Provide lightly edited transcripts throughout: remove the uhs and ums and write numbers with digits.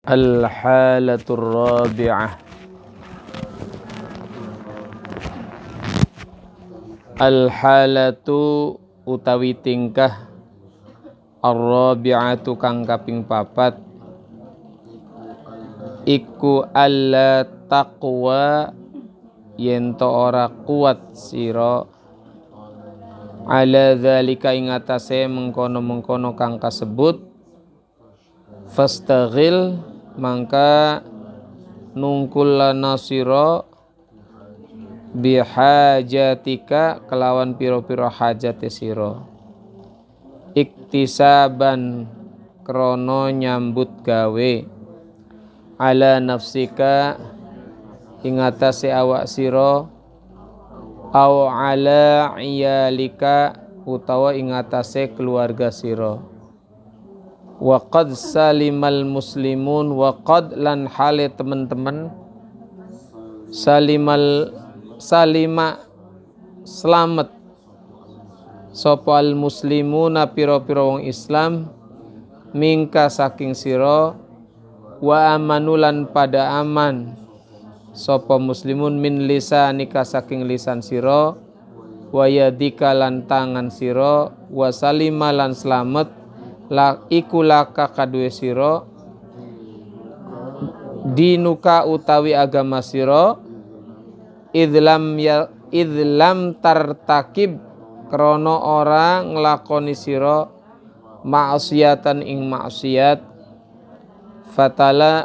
Al-halatur rabi'ah. Al-halatu utawi tingkah ar-rabi'atu kang kaping papat iku alla taqwa yento ora kuat sira ala dzalika ing atase mengkono-mengkono kang kasebut fastaghil mangka nungkul lana sira bihajatika kelawan piro-piro hajate sira iktisaban krono nyambut gawe ala nafsika ing atase awak sira au ala iyalika utawa ing atase keluarga sira wa qad salimal muslimun wa qad lan hale teman-teman salima selamat sapa al muslimuna pira-pira wong Islam mingka saking sira wa amanulan pada aman sapa muslimun min lisanika saking lisan sira wa yadika lan tangan sira wa salima lan selamat iku laka kadue sira dinuka utawi agama sira idlam tartakib krono ora nglakoni sira ma'siyatan ing maksiat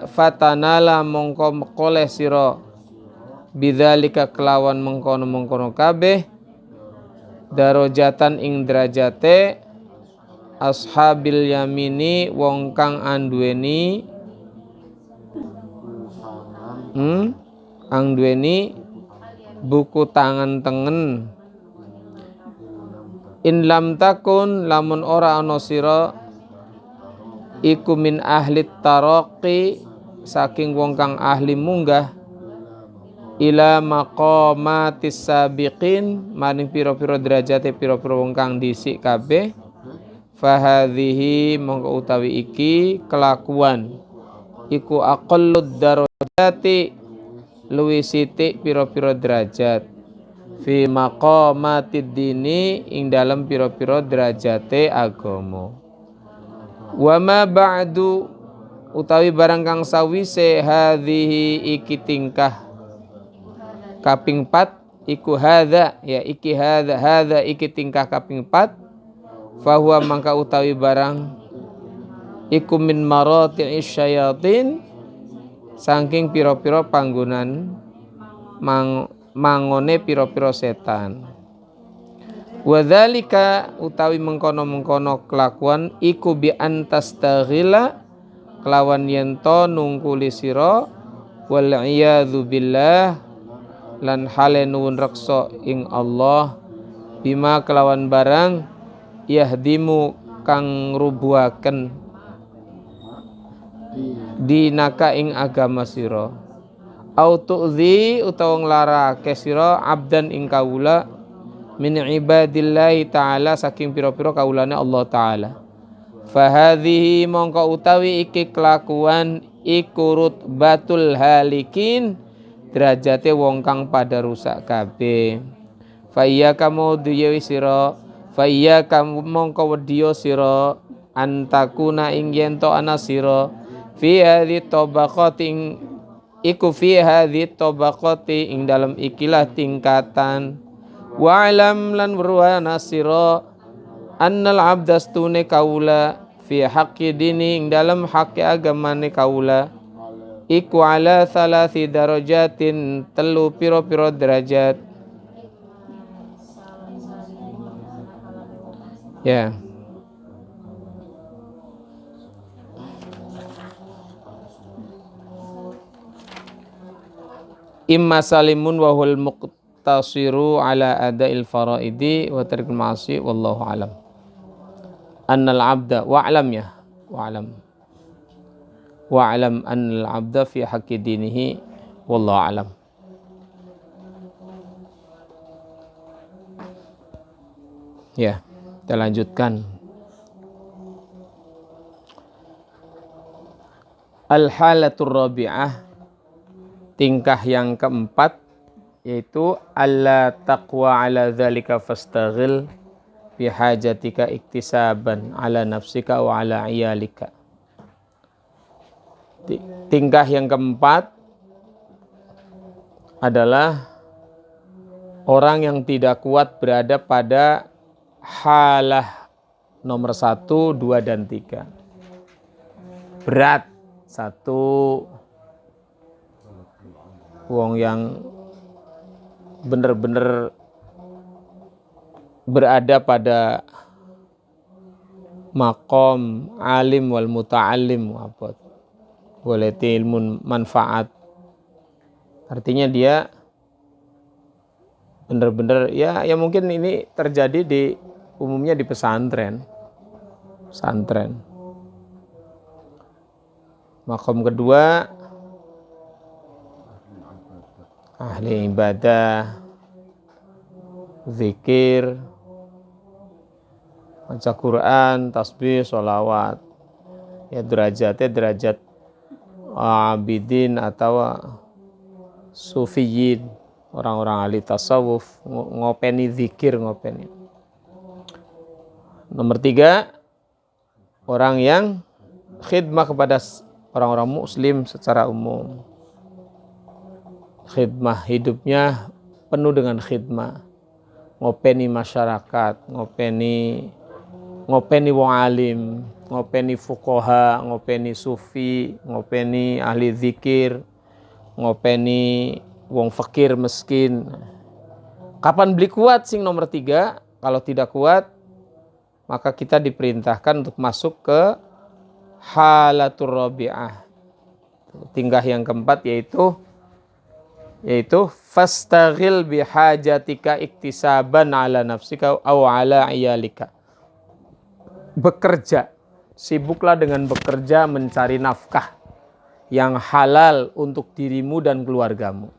fatanala mongko mekoleh sira bidzalika kelawan mengkono-mengkono kabeh darajatan ing derajate ashabil yamini wong kang anduweni buku tangan tengen in lam takun lamun ora ana sira iku min ahli taraqi saking wong kang ahli munggah ila maqamatis sabiqin maring pira-pira derajate pira-pira wong kang dhisik kabeh fahadhihi mongko utawi iki kelakuan iku aqallud darajati luwi sithik pira-pira derajat fi maqamatid dini ing dalam pira-pira derajate agama wa ma ba'du utawi barang kang sawise hadhihi iki tingkah kaping 4 iku hadza ya iki hadza iki tingkah kaping 4 fahuwa mangka utawi barang iku min marati'is syayatin saking pira-pira panggonan mangone pira-pira setan wadzalika utawi mengkono-mengkono kelakuan iku bi antastaghila kelawan yento nungkuli sira wal iyadzu billah lan hale nuwun reksa ing Allah bima kelawan barang yahdimu kang rubuhaken dinaka ing agama sira au tu'zi utawa nglarake sira abdan ing kawula min ibadillahi ta'ala saking pira-pira kawulane Allah ta'ala fahadhihi mongko utawi iki kelakuan iku rutbatul halikin derajate wong kang pada rusak kabeh fa iya kamu diyewi sira fa iya kamu mongko wedya sira antakuna ing yento ana sira fi hadhi tabaqati iku fi hadhi tabaqati ing dalam ikilah tingkatan wa alam lan weruhana sira annal abdastune kaula fi haqqi dini ing dalam haqqi agamane kaula iku ala salasi darajatin telu piro-piro derajat ya imma salimun wa hul muqtasiru ala ada'il faraidi wa tarikul ma'asi wallahu alam annal abda wa'lam ya wa'lam annal abda fi haqqi dinihi wallahu alam. Ya, kita lanjutkan. Al-halatur rabi'ah, tingkah yang keempat, yaitu alla taqwa ala dzalika fastaghil bihajatika iktisaban ala nafsika wa ala iyalika. Tingkah yang keempat adalah orang yang tidak kuat berada pada halah nomor 1, 2, dan 3. Berat. 1, wong yang benar-benar berada pada makom alim wal muta'alim, apa boleh ilmu manfaat. Artinya dia benar-benar ya mungkin ini terjadi umumnya di pesantren. Makom kedua, ahli ibadah, zikir, baca Quran, tasbih, sholawat. Ya derajatnya derajat abidin atau sufiyin, orang-orang ahli tasawuf, ngopeni zikir, ngopeni. Nomor 3, orang yang khidmah kepada orang-orang muslim secara umum. Khidmah, hidupnya penuh dengan khidmah. Ngopeni masyarakat, ngopeni wong alim, ngopeni fuqaha, ngopeni sufi, ngopeni ahli zikir, ngopeni wong fakir miskin. Kapan beli kuat sing nomor 3? Kalau tidak kuat, maka kita diperintahkan untuk masuk ke halatur rabi'ah. Tingkah yang keempat yaitu fastaghil bihajatika iktisaban ala nafsika aw ala iyalika. Bekerja, sibuklah dengan bekerja mencari nafkah yang halal untuk dirimu dan keluargamu.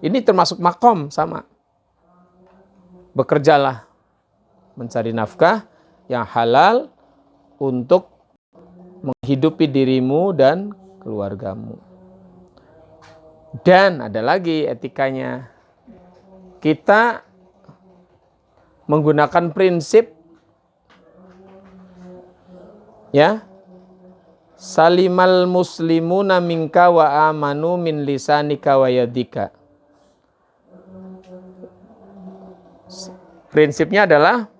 Ini termasuk makom sama. Bekerjalah mencari nafkah yang halal untuk menghidupi dirimu dan keluargamu. Dan ada lagi etikanya. Kita menggunakan prinsip salimal muslimuna minka wa amanu min lisanika wa yadika. Prinsipnya adalah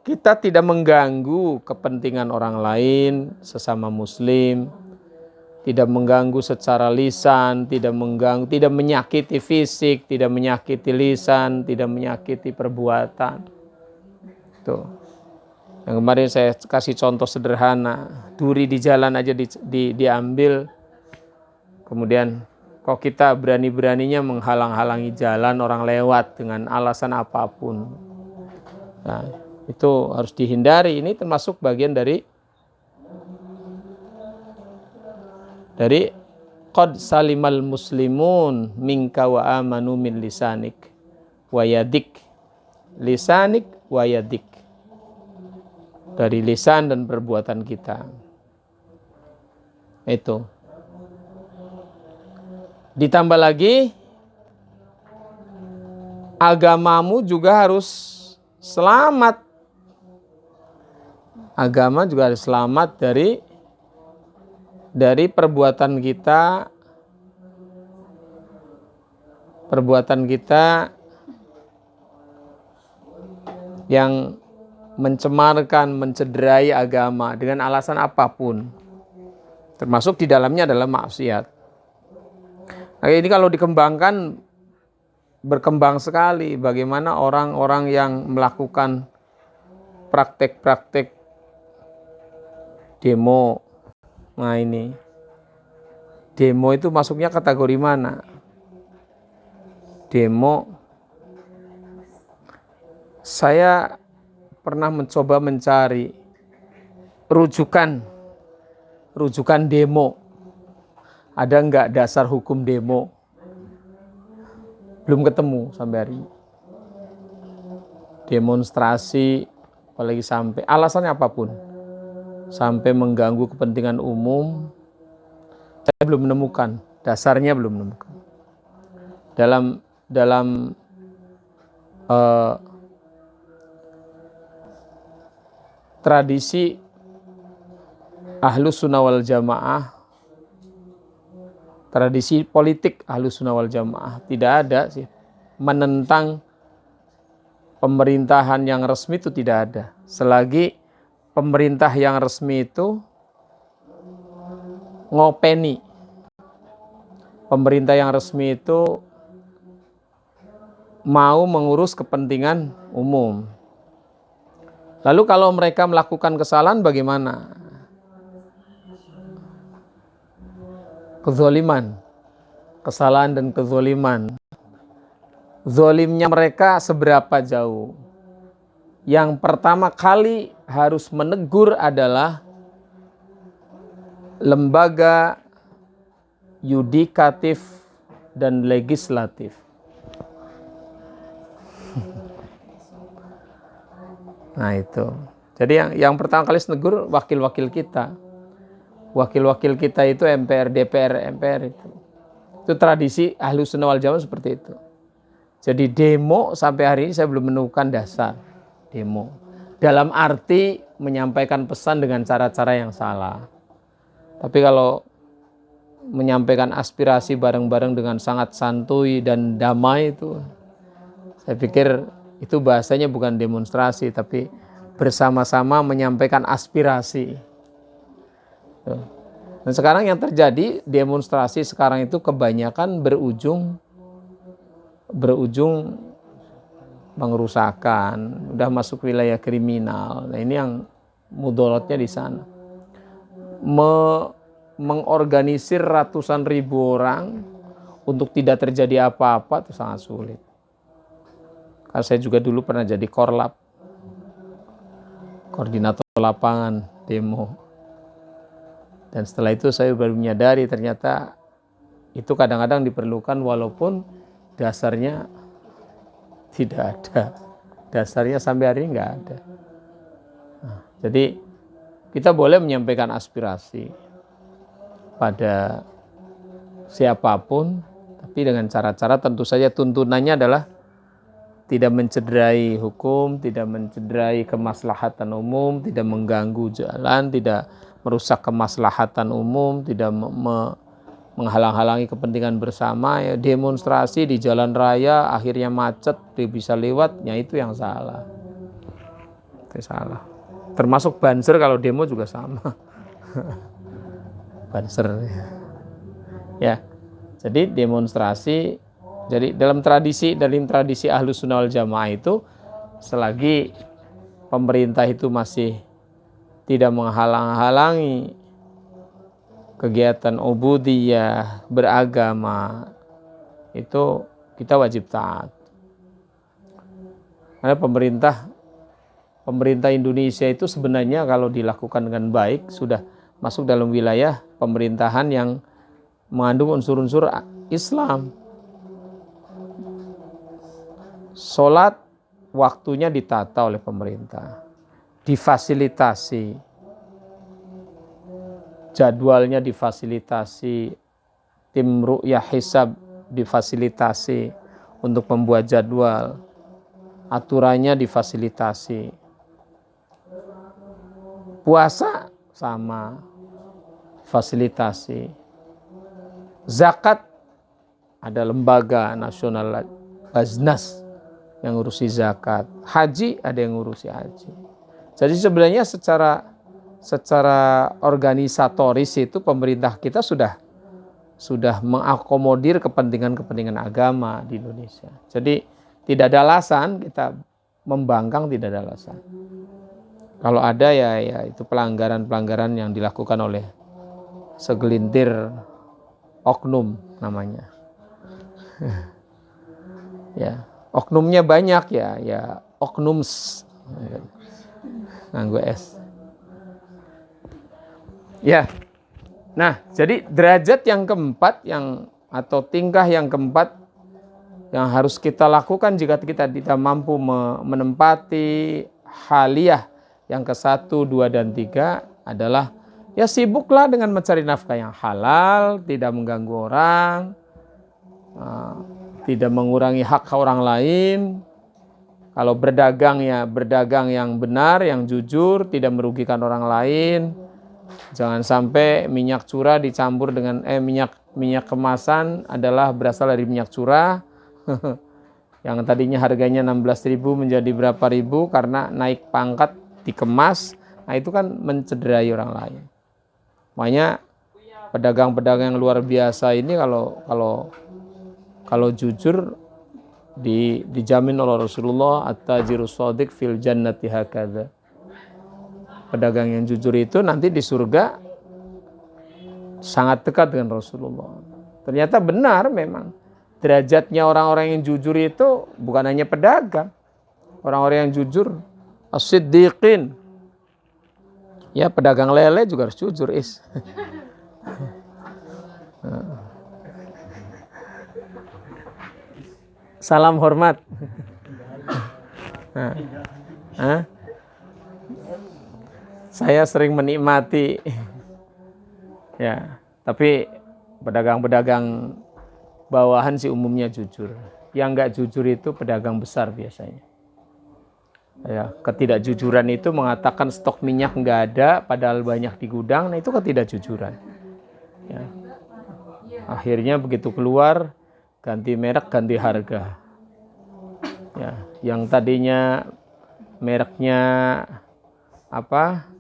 kita tidak mengganggu kepentingan orang lain sesama muslim, tidak mengganggu secara lisan, tidak menyakiti fisik, tidak menyakiti lisan, tidak menyakiti perbuatan. Tuh. Yang kemarin saya kasih contoh sederhana, duri di jalan aja diambil, kemudian kok kita berani-beraninya menghalang-halangi jalan orang lewat dengan alasan apapun. Nah, itu harus dihindari. Ini termasuk bagian dari qad salimal muslimun minka wa amanu min lisanik wa yadik. Lisanik wa yadik. Dari lisan dan perbuatan kita. Itu. Ditambah lagi, agamamu juga harus selamat. Agama juga harus selamat dari perbuatan kita yang mencemarkan, mencederai agama dengan alasan apapun. Termasuk di dalamnya adalah maksiat. Nah, ini kalau dikembangkan berkembang sekali bagaimana orang-orang yang melakukan praktek-praktek demo. Nah ini, demo itu masuknya kategori mana? Demo, saya pernah mencoba mencari rujukan demo. Ada enggak dasar hukum demo? Belum ketemu sampai hari ini. Demonstrasi, apalagi sampai alasannya apapun, sampai mengganggu kepentingan umum, Saya belum menemukan, dasarnya belum menemukan. Dalam tradisi Ahlus Sunnah wal Jamaah, tradisi politik Ahlus Sunnah wal Jamaah, tidak ada sih menentang pemerintahan yang resmi, itu tidak ada. Selagi pemerintah yang resmi itu ngopeni, pemerintah yang resmi itu mau mengurus kepentingan umum. Lalu kalau mereka melakukan kesalahan bagaimana? Kezoliman, kesalahan dan kezoliman. Zolimnya mereka seberapa jauh? Yang pertama kali harus menegur adalah lembaga yudikatif dan legislatif. Nah itu. Jadi yang pertama kali menegur wakil-wakil kita. Wakil-wakil kita itu MPR, DPR, MPR itu. Itu tradisi Ahlus Sunnah wal Jamaah seperti itu. Jadi demo sampai hari ini saya belum menemukan dasar demo. Dalam arti menyampaikan pesan dengan cara-cara yang salah. Tapi kalau menyampaikan aspirasi bareng-bareng dengan sangat santuy dan damai itu, saya pikir itu bahasanya bukan demonstrasi, tapi bersama-sama menyampaikan aspirasi. Dan sekarang yang terjadi, demonstrasi sekarang itu kebanyakan berujung pengerusakan, udah masuk wilayah kriminal. Nah ini yang mudorotnya di sana. Mengorganisir ratusan ribu orang untuk tidak terjadi apa-apa itu sangat sulit. Karena saya juga dulu pernah jadi korlap, koordinator lapangan demo. Dan setelah itu saya baru menyadari ternyata itu kadang-kadang diperlukan walaupun dasarnya tidak ada. Dasarnya sampai hari ini nggak ada. Nah, jadi kita boleh menyampaikan aspirasi pada siapapun, tapi dengan cara-cara tentu saja tuntunannya adalah tidak mencederai hukum, tidak mencederai kemaslahatan umum, tidak mengganggu jalan, tidak merusak kemaslahatan umum, tidak menghalang-halangi kepentingan bersama. Ya, demonstrasi di jalan raya akhirnya macet, dia bisa lewat, ya itu yang salah. Itu salah. Termasuk banser kalau demo juga sama. Banser. Ya. Jadi demonstrasi, jadi dalam tradisi Ahlus Sunnah wal Jamaah itu, selagi pemerintah itu masih tidak menghalang-halangi kegiatan ubudiyah beragama, itu kita wajib taat. Karena pemerintah Indonesia itu sebenarnya kalau dilakukan dengan baik sudah masuk dalam wilayah pemerintahan yang mengandung unsur-unsur Islam. Sholat waktunya ditata oleh pemerintah, difasilitasi, jadwalnya difasilitasi, tim ru'yah hisab difasilitasi untuk membuat jadwal, aturannya difasilitasi. Puasa sama, fasilitasi. Zakat ada lembaga nasional Baznas yang ngurusi zakat. Haji ada yang ngurusi haji. Jadi sebenarnya secara organisatoris itu pemerintah kita sudah mengakomodir kepentingan agama di Indonesia. Jadi tidak ada alasan kita membangkang, tidak ada alasan. Kalau ada ya itu pelanggaran yang dilakukan oleh segelintir oknum namanya. Ya, oknumnya banyak ya oknums. Nganggo S. Ya. Nah, jadi derajat yang keempat atau tingkah yang keempat yang harus kita lakukan jika kita tidak mampu menempati haliyah yang ke-1, 2, dan 3 adalah Ya sibuklah dengan mencari nafkah yang halal, tidak mengganggu orang, tidak mengurangi hak orang lain. Kalau berdagang ya berdagang yang benar, yang jujur, tidak merugikan orang lain. Jangan sampai minyak curah dicampur dengan minyak kemasan adalah berasal dari minyak curah. Yang tadinya harganya 16.000 menjadi berapa ribu karena naik pangkat dikemas. Nah itu kan mencederai orang lain. Makanya pedagang-pedagang yang luar biasa ini kalau jujur dijamin oleh Rasulullah at-tajirus shadiq fil jannati hakadha. Pedagang yang jujur itu nanti di surga sangat dekat dengan Rasulullah. Ternyata benar memang derajatnya orang-orang yang jujur itu bukan hanya pedagang. Orang-orang yang jujur as-siddiqin. Ya pedagang lele juga harus jujur Salam hormat. Saya sering menikmati ya, tapi pedagang-pedagang bawahan sih umumnya jujur. Yang enggak jujur itu pedagang besar biasanya. Ya, ketidakjujuran itu mengatakan stok minyak nggak ada padahal banyak di gudang, nah itu ketidakjujuran. Ya. Akhirnya begitu keluar ganti merek, ganti harga. Ya, yang tadinya mereknya apa?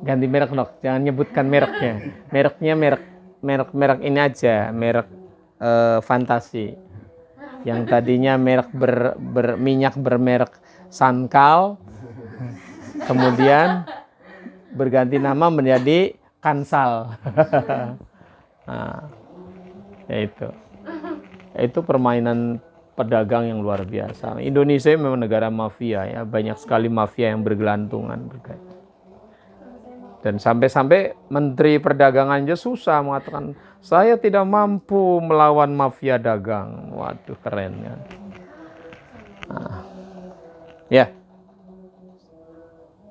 Ganti merek dong, jangan nyebutkan mereknya. Mereknya merek ini aja, merek fantasi. Yang tadinya merek minyak bermerek Sankal, kemudian berganti nama menjadi Kansal. Nah, itu permainan pedagang yang luar biasa. Indonesia memang negara mafia ya, banyak sekali mafia yang bergelantungan. Dan sampai-sampai Menteri Perdagangan aja susah mengatakan saya tidak mampu melawan mafia dagang. Waduh keren kan. Ya.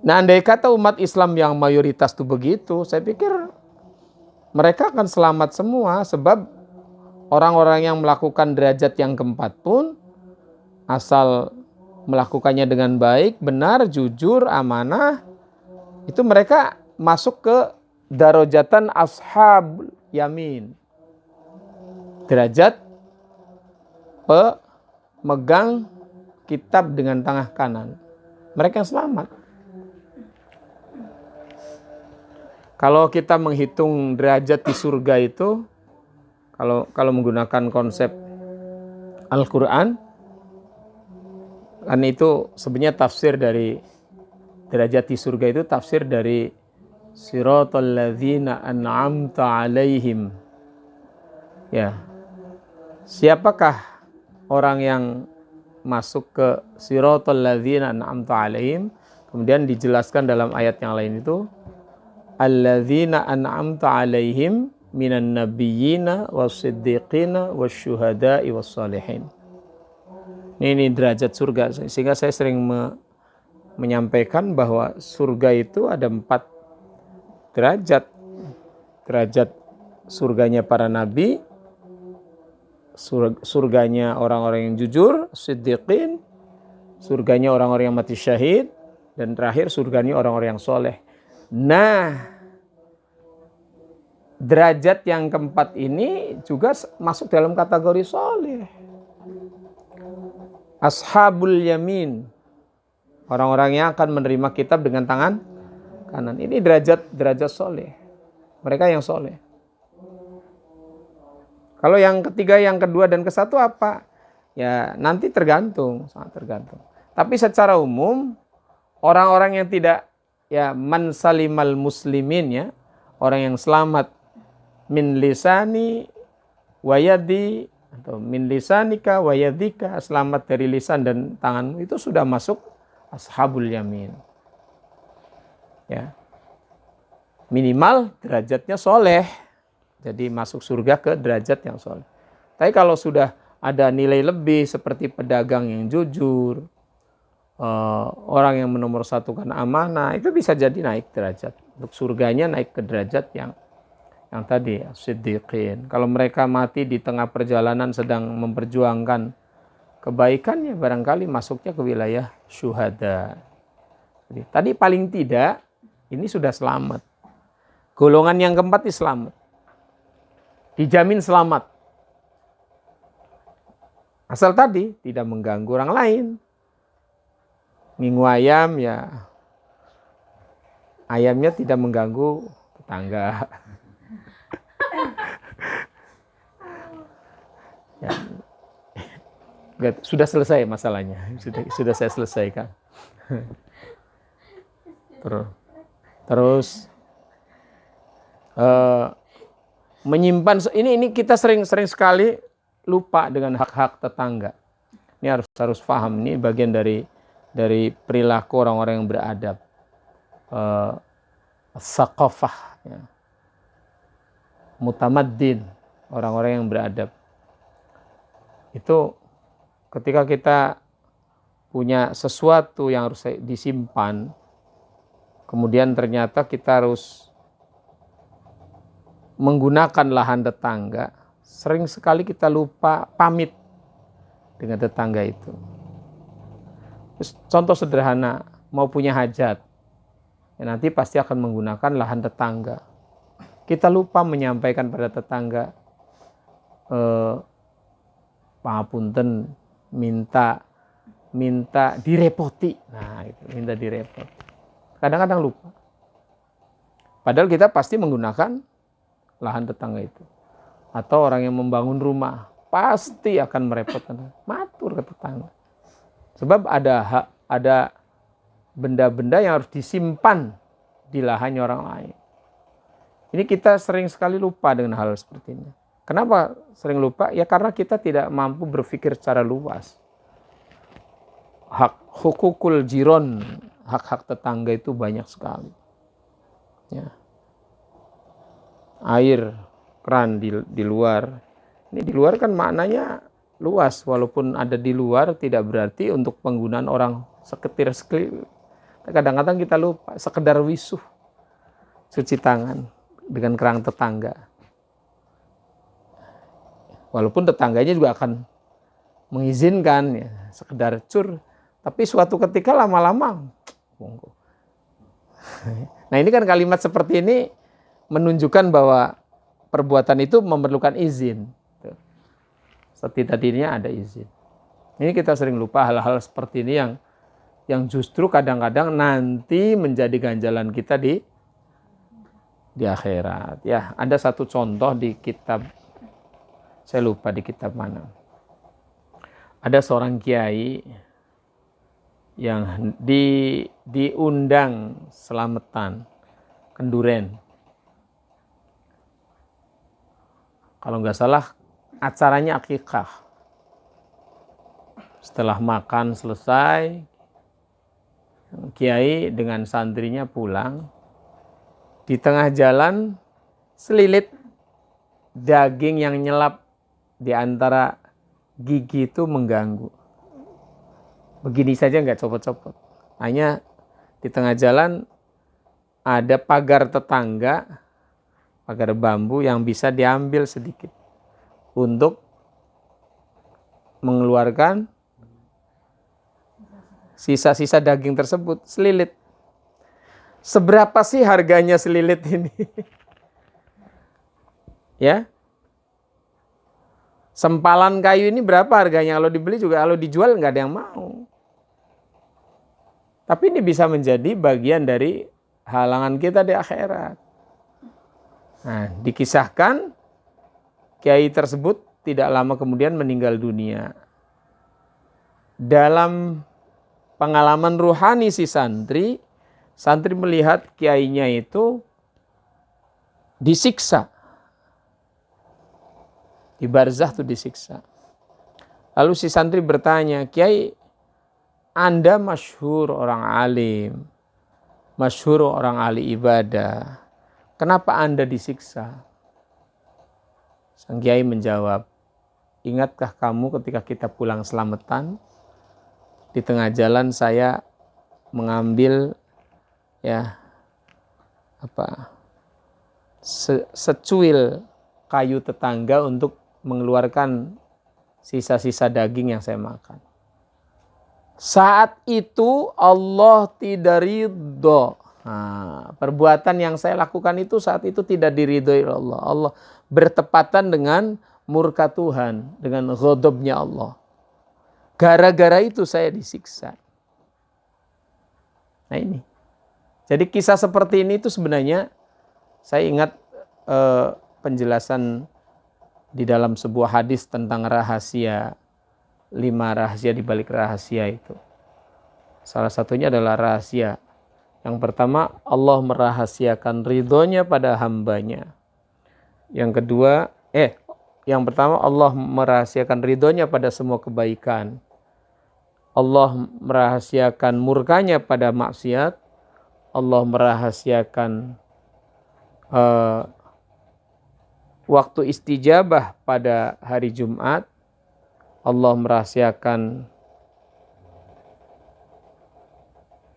Nah andai kata umat Islam yang mayoritas itu begitu, saya pikir mereka akan selamat semua. Sebab orang-orang yang melakukan derajat yang keempat pun asal melakukannya dengan baik, benar, jujur, amanah, itu mereka masuk ke darajatan ashab yamin, derajat pemegang kitab dengan tangan kanan. Mereka yang selamat. Kalau kita menghitung derajat di surga itu, kalau menggunakan konsep Al-Quran, kan itu sebenarnya tafsir dari derajat di surga itu tafsir dari Siratal ladzina an'amta alaihim. Ya. Siapakah orang yang masuk ke Siratal ladzina an'amta alaihim? Kemudian dijelaskan dalam ayat yang lain itu alladzina an'amta alaihim minan nabiyyina was-siddiqina wasyuhada'i was-salihin. Ini derajat surga. Sehingga saya sering menyampaikan bahwa surga itu ada 4 derajat. Derajat surganya para nabi, surganya orang-orang yang jujur, siddiqin, surganya orang-orang yang mati syahid, dan terakhir surganya orang-orang yang soleh. Nah, derajat yang keempat ini juga masuk dalam kategori soleh. Ashabul yamin, orang-orang yang akan menerima kitab dengan tangan kanan. Ini derajat soleh. Mereka yang soleh. Kalau yang ketiga, yang kedua, dan kesatu apa? Ya nanti tergantung, sangat tergantung. Tapi secara umum, orang-orang yang tidak man salimal muslimin ya, orang yang selamat min lisani wayadi atau min lisanika wayadika, selamat dari lisan dan tanganmu, itu sudah masuk ashabul yamin. Ya. Minimal derajatnya soleh, jadi masuk surga ke derajat yang soleh. Tapi kalau sudah ada nilai lebih seperti pedagang yang jujur, orang yang menomorsatukan amanah, itu bisa jadi naik derajat. Untuk surganya naik ke derajat yang tadi siddiqin. Kalau mereka mati di tengah perjalanan sedang memperjuangkan kebaikan, ya barangkali masuknya ke wilayah syuhada. Jadi, tadi paling tidak ini sudah selamat. Golongan yang keempat ini selamat. Dijamin selamat. Asal tadi tidak mengganggu orang lain. Ngingu ayam, ya ayamnya tidak mengganggu tetangga. Ya. Sudah selesai masalahnya. Sudah saya selesaikan. Terus menyimpan ini kita sering sekali lupa dengan hak-hak tetangga. Ini harus paham, ini bagian dari perilaku orang-orang yang beradab. Saqafah, ya. Mutamaddin, orang-orang yang beradab. Itu ketika kita punya sesuatu yang harus disimpan, kemudian ternyata kita harus menggunakan lahan tetangga, sering sekali kita lupa pamit dengan tetangga itu. Contoh sederhana, mau punya hajat, ya nanti pasti akan menggunakan lahan tetangga. Kita lupa menyampaikan pada tetangga, pangapunten, minta direpoti. Nah, itu minta direpoti. Kadang-kadang lupa. Padahal kita pasti menggunakan lahan tetangga itu. Atau orang yang membangun rumah pasti akan merepotkan, matur ke tetangga. Sebab ada benda-benda yang harus disimpan di lahannya orang lain. Ini kita sering sekali lupa dengan hal seperti ini. Kenapa sering lupa? Ya karena kita tidak mampu berpikir secara luas. Hukukul jiron, hak-hak tetangga itu banyak sekali. Ya. Air keran di luar. Ini di luar kan maknanya luas, walaupun ada di luar tidak berarti untuk penggunaan orang sekeliling. Kadang-kadang kita lupa, sekedar wisuh cuci tangan dengan keran tetangga. Walaupun tetangganya juga akan mengizinkan, ya, sekedar cur, tapi suatu ketika lama-lama monggo. Nah, ini kan kalimat seperti ini menunjukkan bahwa perbuatan itu memerlukan izin. Setidak-tidaknya ada izin. Ini kita sering lupa hal-hal seperti ini yang justru kadang-kadang nanti menjadi ganjalan kita di akhirat. Ya, ada satu contoh di kitab, saya lupa di kitab mana. Ada seorang kiai yang diundang selamatan Kenduren. Kalau nggak salah acaranya akikah. Setelah makan selesai, kiai dengan santrinya pulang. Di tengah jalan selilit daging yang nyelap di antara gigi itu mengganggu. Begini saja nggak copot-copot. Hanya di tengah jalan ada pagar tetangga, pagar bambu yang bisa diambil sedikit untuk mengeluarkan sisa-sisa daging tersebut. Selilit. Seberapa sih harganya selilit ini? Ya. Sempalan kayu ini berapa harganya? Kalau dibeli juga, kalau dijual nggak ada yang mau. Tapi ini bisa menjadi bagian dari halangan kita di akhirat. Nah, dikisahkan kiai tersebut tidak lama kemudian meninggal dunia. Dalam pengalaman ruhani si santri melihat kiainya itu disiksa. Di barzah itu disiksa. Lalu si santri bertanya, "Kiai, Anda masyhur orang alim, masyhur orang ahli ibadah. Kenapa Anda disiksa?" Sang kiai menjawab, "Ingatkah kamu ketika kita pulang selamatan, di tengah jalan saya mengambil ya secuil kayu tetangga untuk mengeluarkan sisa-sisa daging yang saya makan. Saat itu Allah tidak ridho. Nah, perbuatan yang saya lakukan itu saat itu tidak diridhoi Allah. Allah bertepatan dengan murka Tuhan, dengan ghadabnya Allah. Gara-gara itu saya disiksa. Nah ini. Jadi kisah seperti ini itu sebenarnya saya ingat penjelasan di dalam sebuah hadis tentang rahasia, 5 rahasia di balik rahasia itu. Salah satunya adalah rahasia. Yang pertama, Allah merahasiakan ridhonya pada hambanya. Yang kedua, yang pertama Allah merahasiakan ridhonya pada semua kebaikan. Allah merahasiakan murkanya pada maksiat. Allah merahasiakan waktu istijabah pada hari Jumat. Allah merahasiakan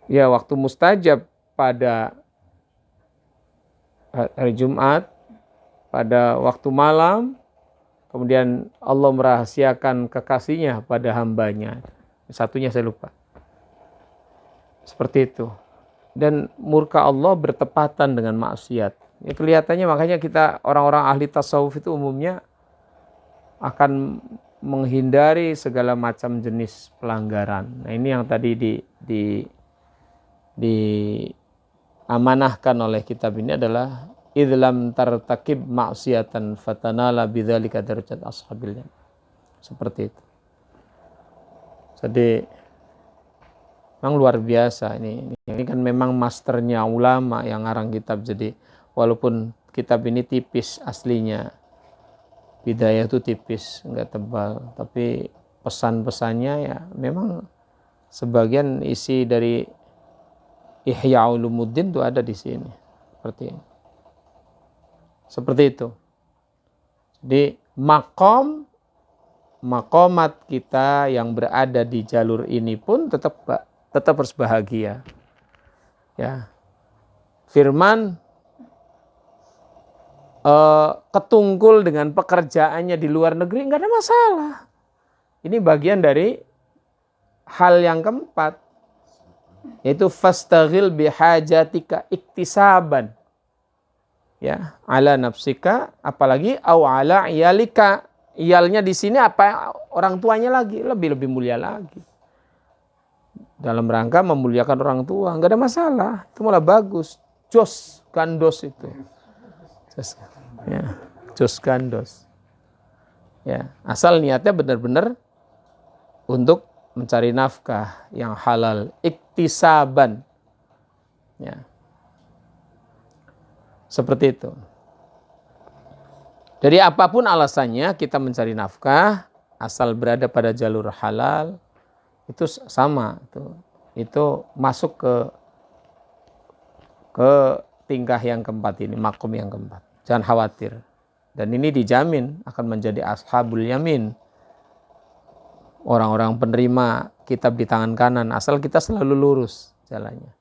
waktu mustajab pada hari Jumat, pada waktu malam. Kemudian Allah merahasiakan kekasihnya pada hambanya. Satunya saya lupa. Seperti itu. Dan murka Allah bertepatan dengan maksiat. Ya, kelihatannya makanya kita orang-orang ahli tasawuf itu umumnya akan menghindari segala macam jenis pelanggaran. Nah ini yang tadi diamanahkan oleh kitab ini adalah idlam tartakib maksiatan fatanala bidzalika darajat ashabil jannah. Seperti itu. Jadi memang luar biasa ini kan memang masternya ulama yang ngarang kitab. Jadi walaupun kitab ini tipis aslinya, Bidayah itu tipis, enggak tebal, tapi pesan-pesannya ya memang sebagian isi dari Ihya Ulumuddin itu ada di sini. Seperti ini. Seperti itu. Jadi makomat kita yang berada di jalur ini pun tetap harus bahagia. Ya. Firman ketungkul dengan pekerjaannya di luar negeri nggak ada masalah. Ini bagian dari hal yang keempat, yaitu fastaghil bihajatika iktisaban. Ya, ala nafsika, apalagi au ala iyalika. Iyalnya di sini apa? Orang tuanya lagi, lebih mulia lagi. Dalam rangka memuliakan orang tua, nggak ada masalah. Itu malah bagus. Jos gandos itu. Jos gandos. Ya, asal niatnya benar-benar untuk mencari nafkah yang halal, iktisaban. Ya. Seperti itu. Jadi apapun alasannya kita mencari nafkah, asal berada pada jalur halal, itu sama. Itu masuk ke tingkah yang keempat ini, makom yang keempat. Jangan khawatir. Dan ini dijamin akan menjadi ashabul yamin. Orang-orang penerima kitab di tangan kanan, asal kita selalu lurus jalannya.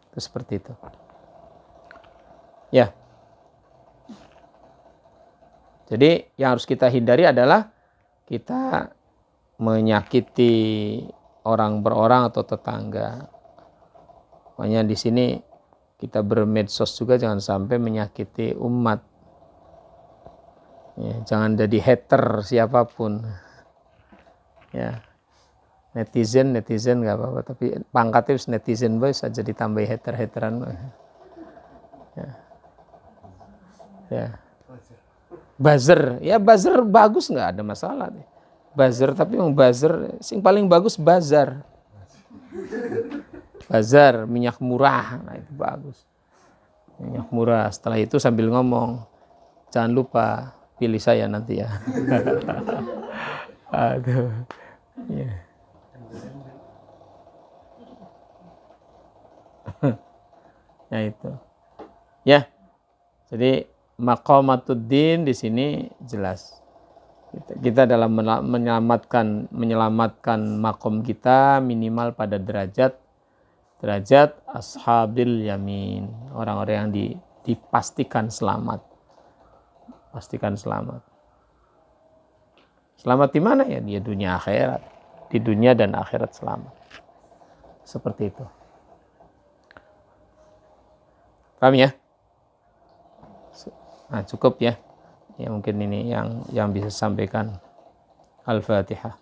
Itu seperti itu. Ya. Jadi yang harus kita hindari adalah kita menyakiti orang per orang atau tetangga. Makanya di sini kita bermedsos juga jangan sampai menyakiti umat. Ya, jangan jadi hater siapapun. Ya, netizen nggak apa-apa, tapi pangkatnya netizen boy saja ditambah hater-hateran. Ya, buzzer, buzzer bagus nggak ada masalah. Buzzer tapi yang buzzer, sing paling bagus bazar. Bazar minyak murah, nah itu bagus. Minyak murah. Setelah itu sambil ngomong, jangan lupa pilih saya nanti ya. Aduh. Ya. Ya itu. Ya. Jadi maqamatuddin di sini jelas. Kita dalam menyelamatkan makom kita minimal pada derajat ashabil yamin, orang-orang yang dipastikan selamat. Pastikan selamat. Selamat di mana ya? Di dunia akhirat. Di dunia dan akhirat selamat. Seperti itu. Paham ya? Nah, cukup ya. Ya mungkin ini yang bisa sampaikan. Al-Fatihah.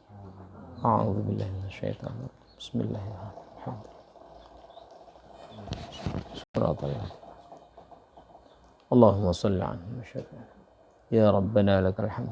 A'udzubillahi minasyaitonir rajim. Bismillahirrahmanirrahim. Allahumma shalli ala Muhammad. Ya Rabbana lakal hamd.